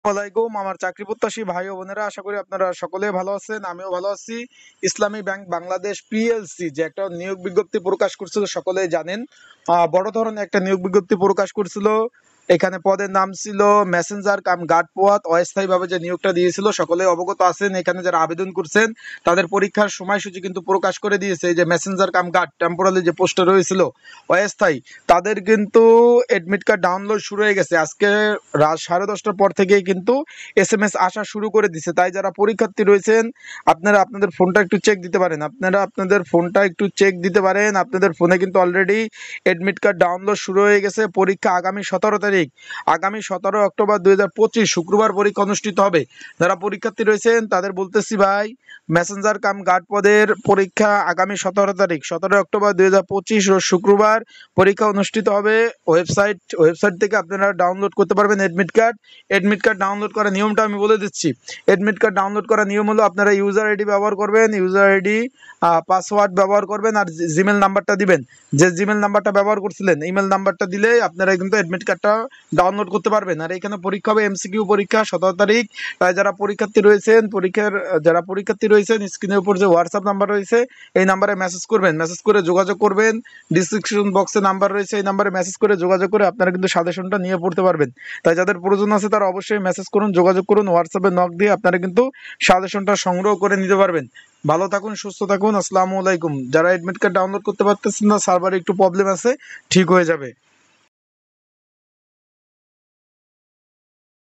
ওয়ালাইকুম আমার চাকরি প্রত্যাশী ভাই ও বোনেরা, আশা করি আপনারা সকলে ভালো আছেন। আমিও ভালো আছি। ইসলামী ব্যাংক বাংলাদেশ পিএলসি যে একটা নিয়োগ বিজ্ঞপ্তি প্রকাশ করছিল সকলেই জানেন। বড় ধরনের একটা নিয়োগ বিজ্ঞপ্তি প্রকাশ করছিল। এখানে পদের নাম ছিল মেসেঞ্জার কাম গার্ড পদ। অস্থায়ীভাবে যে নিয়োগটা দিয়েছিল সকলে অবগত আছেন। এখানে যারা আবেদন করছেন তাদের পরীক্ষার সময়সূচি কিন্তু প্রকাশ করে দিয়েছে। এই যে মেসেঞ্জার কাম গার্ড টেম্পোরারি যে পোস্টে রয়েছিল অস্থায়ী, তাদের কিন্তু এডমিট কার্ড ডাউনলোড শুরু হয়ে গেছে। আজকে রাত 10:30টার পর থেকেই কিন্তু SMS আসা শুরু করে দিছে। তাই যারা পরীক্ষার্থী রয়েছেন আপনারা আপনাদের ফোনটা একটু চেক দিতে পারেন। আপনাদের ফোনে কিন্তু অলরেডি এডমিট কার্ড ডাউনলোড শুরু হয়ে গেছে। পরীক্ষা আগামী 17 তারিখ, আগামী 17 অক্টোবর 2025 শুক্রবার পরীক্ষা অনুষ্ঠিত হবে। যারা পরীক্ষার্থী রয়েছেন তাদের বলতেছি ভাই, মেসেঞ্জার কাম গার্ড পদের পরীক্ষা আগামী 17 তারিখ 17 অক্টোবর 2025 রোজ শুক্রবার পরীক্ষা অনুষ্ঠিত হবে। ওয়েবসাইট থেকে আপনারা ডাউনলোড করতে পারবেন এডমিট কার্ড ডাউনলোড করার নিয়মটা আমি বলে দিচ্ছি। এডমিট কার্ড ডাউনলোড করার নিয়ম হলো আপনারা ইউজার আইডি ব্যবহার করবেন, পাসওয়ার্ড ব্যবহার করবেন, আর জিমেল নাম্বারটা দিবেন। যে জিমেল নাম্বারটা ব্যবহার করছিলেন ইমেল নাম্বারটা দিলে আপনারা কিন্তু এডমিট কার্ডটা ডাউনলোড করতে পারবেন। আর এখানে পরীক্ষা হবে MCQ পরীক্ষা 17 তারিখ। তাই যারা পরীক্ষার্থী রয়েছেন স্ক্রিনের উপর যে হোয়াটসঅ্যাপ নাম্বার রয়েছে এই নাম্বারে মেসেজ করে যোগাযোগ করবেন। ডিসক্রিপশন বক্সে নাম্বার রয়েছে, এই নাম্বারে মেসেজ করে যোগাযোগ করে আপনারা কিন্তু সাজেশনটা নিয়ে পড়তে পারবেন। তাই যাদের প্রয়োজন আছে তারা অবশ্যই মেসেজ করুন, যোগাযোগ করুন, হোয়াটসঅ্যাপে নক দিয়ে আপনারা কিন্তু সাজেশনটা সংগ্রহ করে নিতে পারবেন। ভালো থাকুন, সুস্থ থাকুন। আসসালামু আলাইকুম। যারা এডমিট কার্ড ডাউনলোড করতে পারতেছেন না, সার্ভারে একটু প্রবলেম আছে, ঠিক হয়ে যাবে।